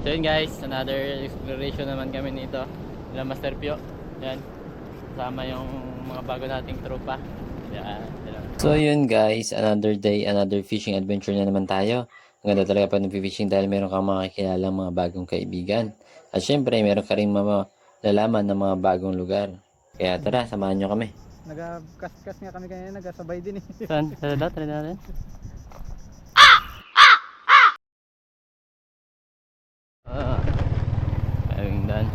So yun guys, another exploration naman kami nito. Nila Master Pio. Yan. Kasama yung mga bago nating tropa. Yan. So yun guys, another day, another fishing adventure na naman tayo. Ang ganda talaga pa ng fishing dahil meron kang makikilala mga bagong kaibigan. At syempre, meron ka rin malalaman ng mga bagong lugar. Kaya tara, samahan nyo kami. Nagkaskas nga kami kanina, nagkasabay din eh. Saan? Tara daw, tara natin. Ayun daan.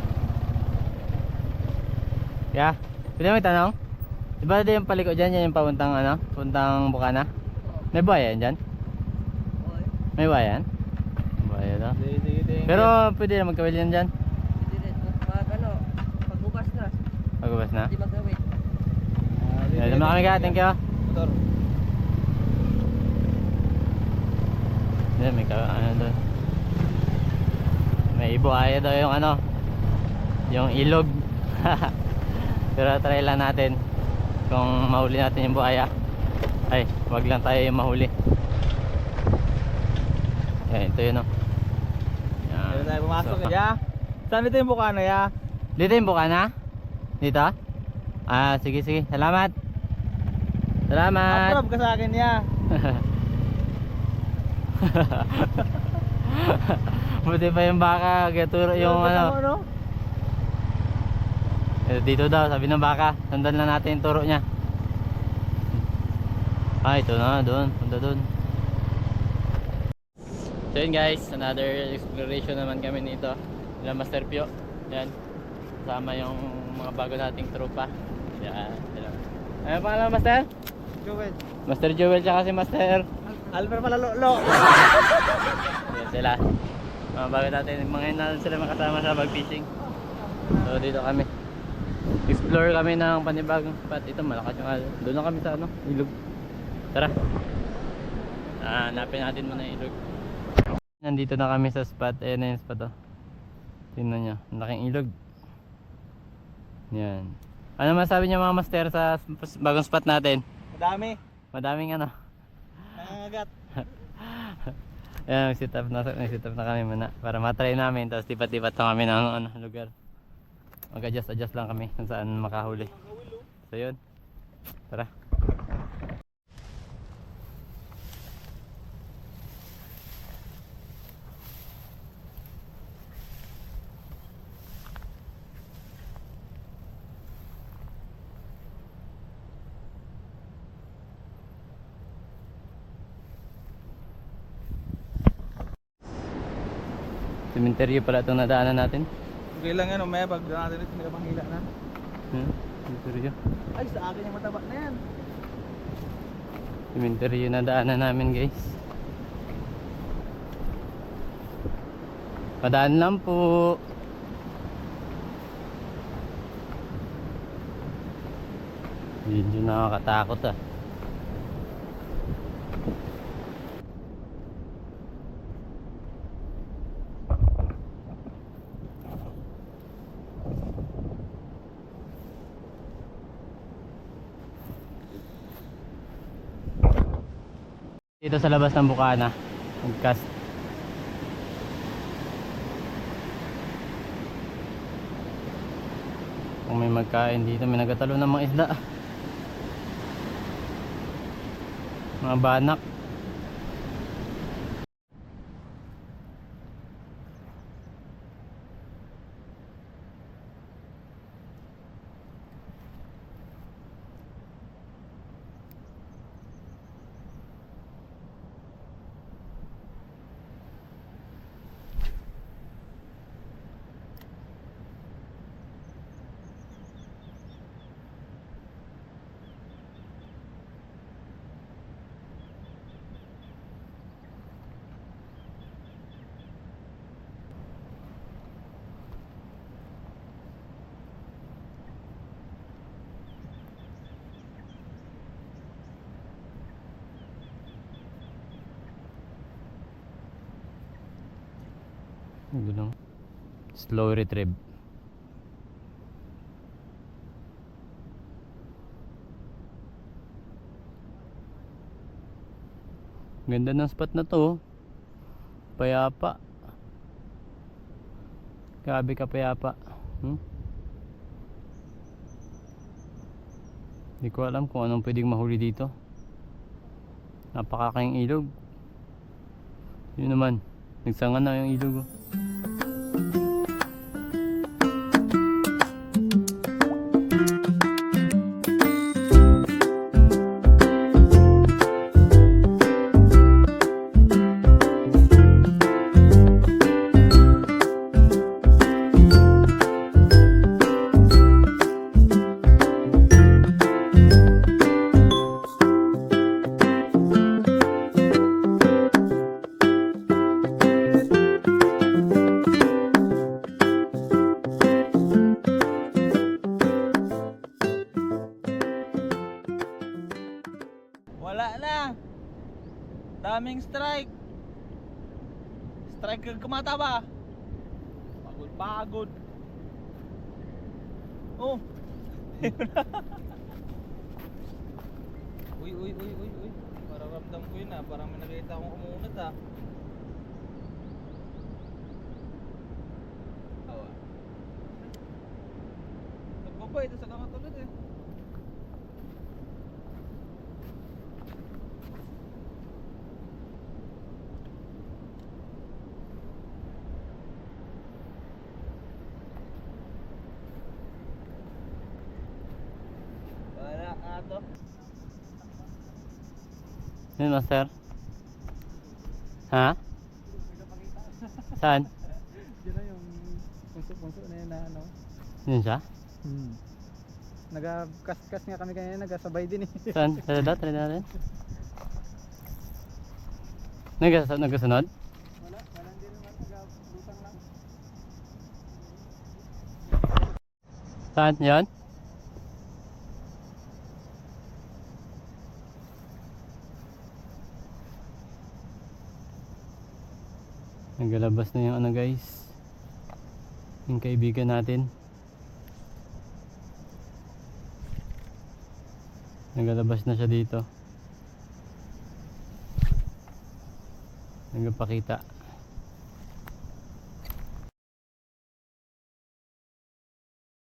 Yeah, pwede may tanong? Diba ito yung paliko dyan, yan yung papuntang ano? Puntang Bukana? May buhaya yan dyan? May buhaya yan? Buhaya daw. Pero pwede na magkawil yan dyan? Pwede rin. Pagbukas na. Pagubas na? Hindi magawin. Alam na kami ka, thank you. Motor. Yan, may ano doon. May buhaya daw yung ano, yung ilog. Pero try lang natin kung mahuli natin yung buhaya. Ay, wag lang tayo yung mahuli. Yan, ito yun o. Dito tayo pumasok eh. Ya. Saan dito yung Bukana ya? Dito yung Bukana? Dito? Ah, sige sige, salamat. Salamat. Approve ka sa akin ya. Buti pa yung baka, kaya turo yung ano. Dito daw, sabi ng baka. Sundan lang natin yung turo niya. Ah, ito na, doon. Punta doon. So yun guys, another exploration naman kami nito. Nila Master Pio. Yan. Kasama yung mga bago nating tropa. Yan. Ano pangalan Master? Joel. Master Joel tsaka si Master Albert pala lolo. yan sila. Mga bago natin, mga inalan sila makasama sa mag-fishing. So dito kami. Explore kami ng panibagong spot. Ito malakas yung alon. Doon na kami sa ano, ilog. Tara. Hanapin natin muna yung ilog. Nandito na kami sa spot. Ayan na yung spot oh. Tingnan nyo, ang laking ilog. Yan. Ano masabi niyo mga master sa bagong spot natin? Madami. Madaming ano. Nangangagat. Ayan, nag-sit up na kami muna para matry namin. Tapos tipat-tipat na kami ng ano, lugar. Mag-adjust lang kami kung saan makahuli. So yun. Tara. Cementerio pala itong nadaanan natin. Okay lang yan, umaya pag natin ito nagpapanghila na. Cementerio. Ay, sa akin yung mataba na yan. Cementerio na daanan namin guys. Padaan lang po. Medyo nakakatakot ah. Dito sa labas ng Bukana, mag-cast. Kung may magkain dito, may nagatalo ng mga isda. Mga banak. Gulong. Slow retrieve. Ganda ng spot na to. Payapa. Grabe kapayapa. Hindi ko alam kung anong pwedeng mahuli dito. Napakakaing ilog. Yun naman, nagsanga na yung ilog. Wala na. Daming strike. Strike kag kumata ba? Pagod. Oh. Uy. Parang ramdam ko yun ah. Parang may nakita akong umunat ah. Awa. Nagbaba ito sa kamatulad eh. Wala ato. Yun, master. Ha? Saan? Yun na yung punso na yun na ano. Yun siya? Nagkaskas nga kami kanina, nagasabay din eh. Saan? Tara natin. Nagkasunod? Wala din naman, nagbutang lang. Saan? Yan? Naglalabas na yung ano guys, yung kaibigan natin. Naglalabas na siya dito. Nagpapakita.